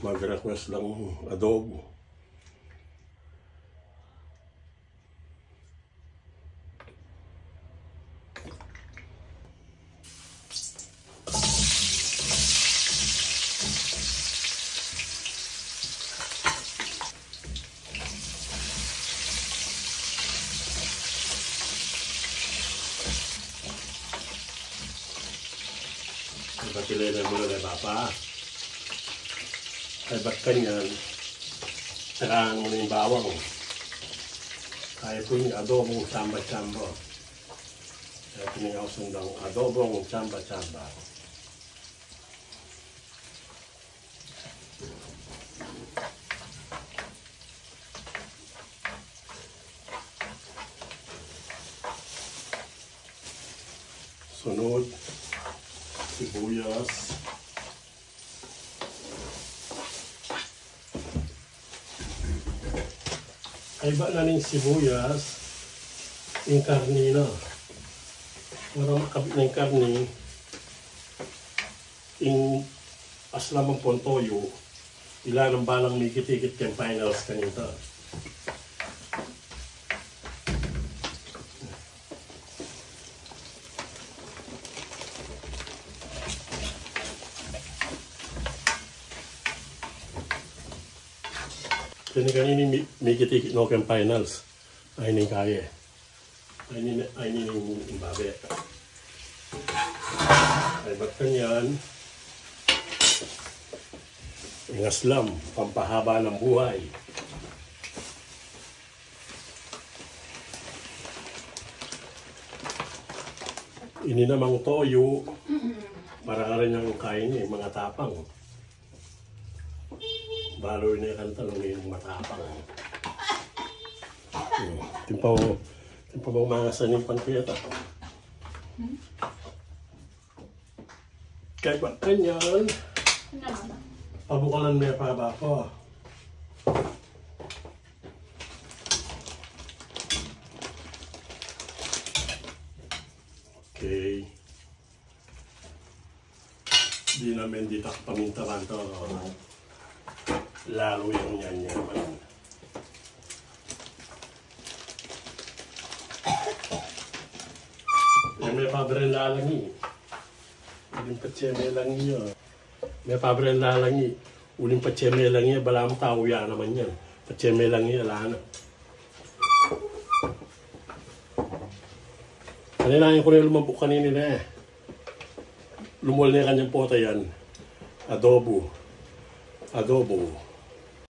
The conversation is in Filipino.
mag-request lang adobo. Napakilala mo na Papa. Ay ba't kanyan, sarahan mo na yung bawang. Kaya po yung adobong samba-samba. Kaya pinangausan ng adobong samba-samba. Sunod, sibuyas. Ay ba na ng sibuyas, yung karni na. Para makabit na yung karni, yung aslamang pontoyo, ilan ang balang may kitikit kayong finals kanita. Kaya kanini may kitikit no kayong finals, ay ning kaya. Ay ning babe. Ay ba't kanyan, yung aslam, pampahaba ng buhay. Ini namang toyo, para ka rin yung kain niya, mga tapang. Baloy na yung talong yung matapang. Timpaw mo mga sanimpan ko yata. Kaya ba kanyan? Pabukalan mo yung paba ko. Okay. Di namin dito pamintaman to. Lalo yung yan. May pabre lalangi. Uling patseme lang niya. May pabre lalangi. Uling patseme lang niya. Bala mo tao yan naman yan. Patseme lang niya. Lana. Kaninahin ko na lumabok kanina na eh. Lumul na yung kanyang pota yan. Adobo.